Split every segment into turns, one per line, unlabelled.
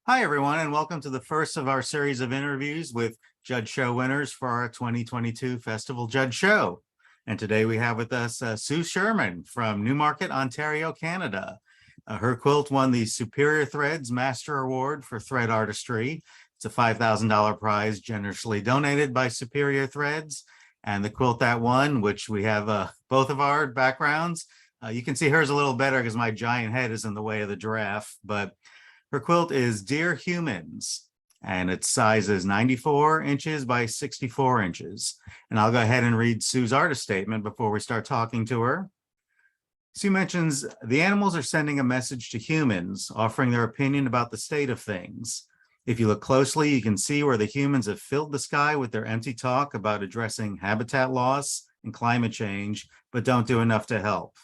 Hi, everyone, and welcome to the first of our series of interviews with Judge Show winners for our 2022 Festival Judge Show. And today we have with us Sue Sherman from Newmarket, Ontario, Canada. Her quilt won the Superior Threads Master Award for Thread Artistry. It's a $5,000 prize generously donated by Superior Threads. And the quilt that won, which we have both of our backgrounds, you can see hers a little better because my giant head is in the way of the giraffe, but her quilt is Dear Humans, and its size is 94 inches by 64 inches. And I'll go ahead and read Sue's artist statement before we start talking to her. Sue mentions the animals are sending a message to humans, offering their opinion about the state of things. If you look closely, you can see where the humans have filled the sky with their empty talk about addressing habitat loss and climate change, but don't do enough to help.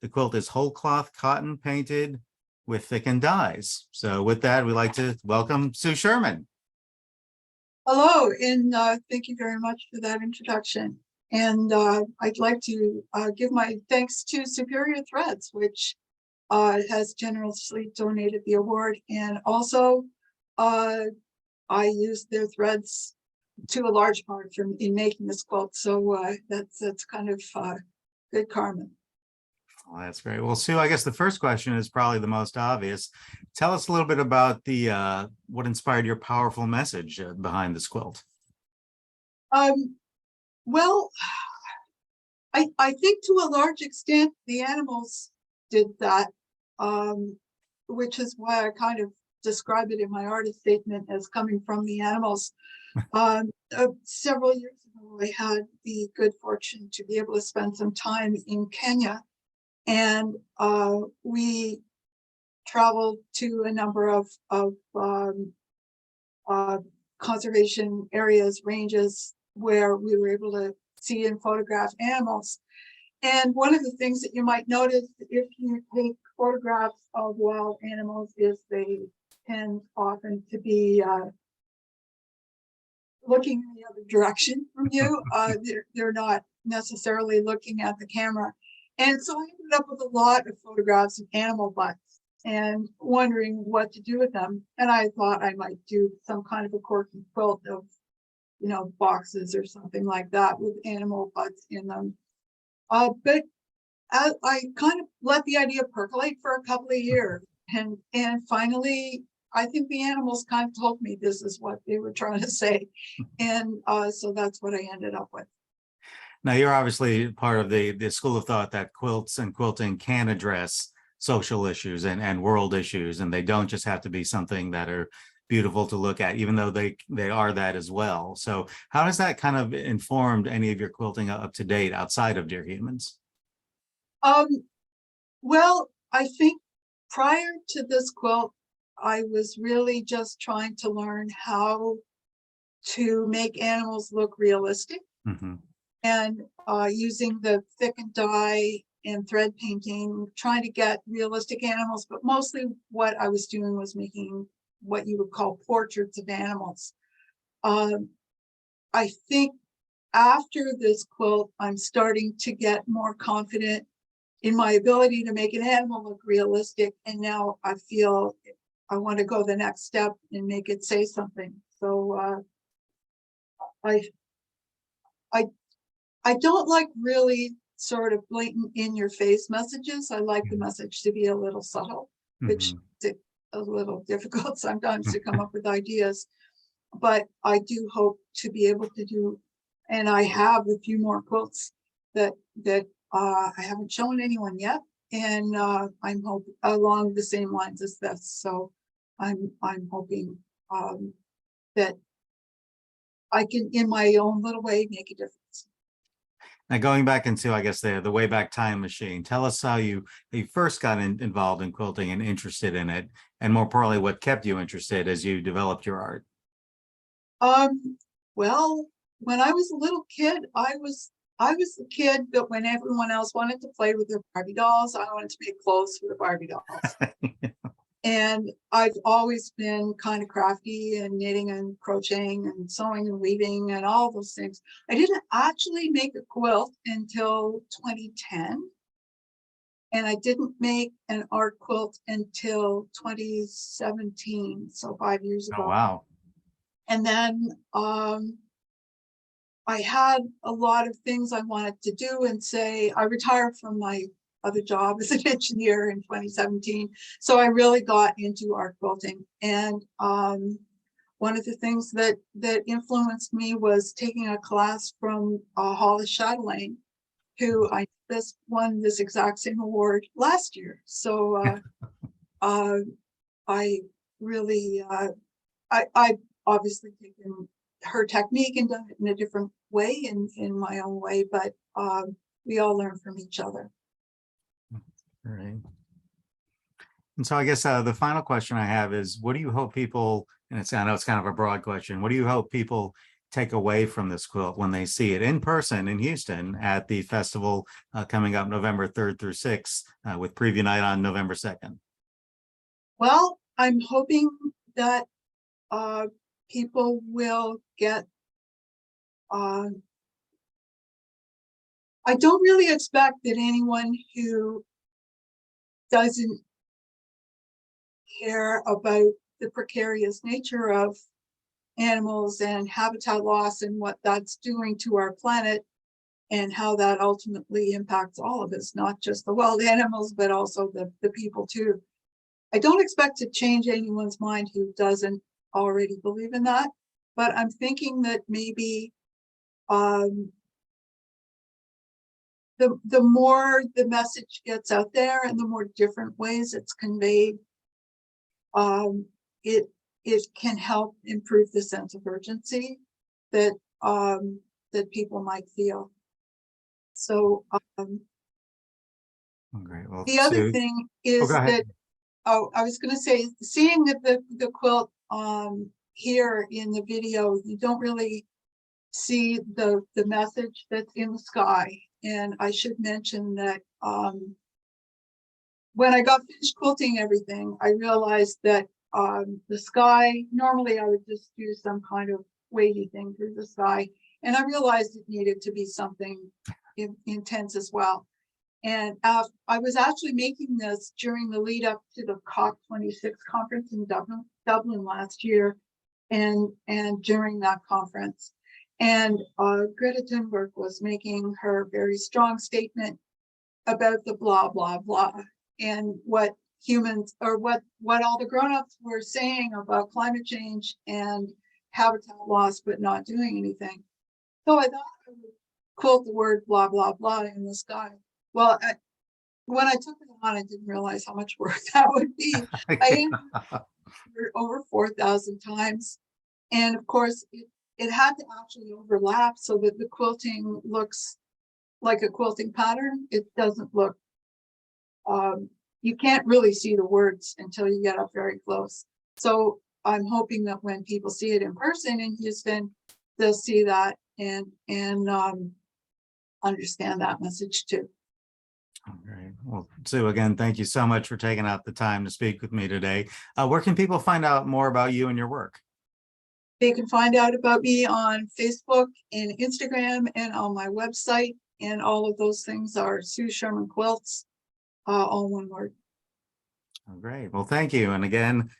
The quilt is whole cloth cotton painted with thickened dyes. So with that, we'd like to welcome Sue Sherman.
Hello, and thank you very much for that introduction. And I'd like to give my thanks to Superior Threads, which has generously donated the award. And also, I used their threads to a large part in making this quilt. So that's kind of good karma.
Well, that's great. Well, Sue, I guess the first question is probably the most obvious. Tell us a little bit about the what inspired your powerful message behind this quilt.
Well, I think to a large extent the animals did that, which is why I kind of describe it in my artist statement as coming from the animals. Several years ago, I had the good fortune to be able to spend some time in Kenya. And we traveled to a number of conservation areas, ranges, where we were able to see and photograph animals. And one of the things that you might notice if you take photographs of wild animals is they tend often to be looking in the other direction from you. They're not necessarily looking at the camera. And so I ended up with a lot of photographs of animal butts and wondering what to do with them. And I thought I might do some kind of a quirky quilt of, boxes or something like that with animal butts in them. But I kind of let the idea percolate for a couple of years. And finally, I think the animals kind of told me this is what they were trying to say. And so that's what I ended up with.
Now, you're obviously part of the school of thought that quilts and quilting can address social issues and world issues, and they don't just have to be something that are beautiful to look at, even though they are that as well. So how has that kind of informed any of your quilting up to date outside of Dear Humans?
Well, I think prior to this quilt, I was really just trying to learn how to make animals look realistic.
Mm-hmm.
And using the thickened dye and thread painting, trying to get realistic animals, but mostly what I was doing was making what you would call portraits of animals. I think after this quilt, I'm starting to get more confident in my ability to make an animal look realistic. And now I feel I want to go the next step and make it say something. So I don't like really sort of blatant in your face messages. I like the message to be a little subtle, which is a little difficult sometimes to come up with ideas. But I do hope to be able to do, and I have a few more quilts that I haven't shown anyone yet. And I'm hoping along the same lines as this. So I'm hoping that I can, in my own little way, make a difference.
Now, going back into, I guess, the Wayback Time Machine, tell us how you first got involved in quilting and interested in it, and more importantly, what kept you interested as you developed your art.
Well, when I was a little kid, I was the kid that when everyone else wanted to play with their Barbie dolls, I wanted to make clothes for the Barbie dolls. And I've always been kind of crafty and knitting and crocheting and sewing and weaving and all those things. I didn't actually make a quilt until 2010. And I didn't make an art quilt until 2017, so 5 years
Oh,
ago.
wow.
And then I had a lot of things I wanted to do and say. I retired from my other job as an engineer in 2017. So I really got into art quilting. And one of the things that influenced me was taking a class from Hollis Chatelaine, who won this exact same award last year. So I really, I obviously taken her technique and done it in a different way, in my own way, but we all learn from each other.
Right. And so I guess the final question I have is, what do you hope people, and I know it's kind of a broad question, what do you hope people take away from this quilt when they see it in person in Houston at the festival coming up November 3rd through 6th with preview night on November 2nd?
Well, I'm hoping that people will get, I don't really expect that anyone who doesn't care about the precarious nature of animals and habitat loss and what that's doing to our planet and how that ultimately impacts all of us, not just the wild animals, but also the people too. I don't expect to change anyone's mind who doesn't already believe in that, but I'm thinking that maybe the more the message gets out there and the more different ways it's conveyed, it can help improve the sense of urgency that that people might feel. So
Great. Well,
the other
Sue,
thing is
go ahead.
that, oh, I was going to say, seeing the quilt here in the video, you don't really see the message that's in the sky. And I should mention that when I got finished quilting everything, I realized that the sky, normally I would just do some kind of wavy thing through the sky, and I realized it needed to be something intense as well. And I was actually making this during the lead up to the COP26 conference in Dublin last year, and during that conference. And Greta Thunberg was making her very strong statement about the blah, blah, blah, and what humans, or what all the grown-ups were saying about climate change and habitat loss, but not doing anything. So I thought I would quote the word blah, blah, blah in the sky. Well, when I took it on, I didn't realize how much work that would be. I over 4,000 times. And of course, it had to actually overlap so that the quilting looks like a quilting pattern. It doesn't look, you can't really see the words until you get up very close. So I'm hoping that when people see it in person in Houston, they'll see that and understand that message too.
All right. Well, Sue, again, thank you so much for taking out the time to speak with me today. Where can people find out more about you and your work?
They can find out about me on Facebook and Instagram and on my website. And all of those things are Sue Sherman Quilts, all one word.
Oh, great. Well, thank you. And again,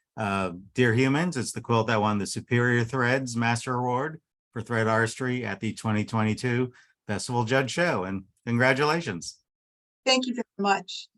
dear humans, it's the quilt that won the Superior Threads Master Award for Thread Artistry at the 2022 Festival Judge Show. And congratulations.
Thank you very much.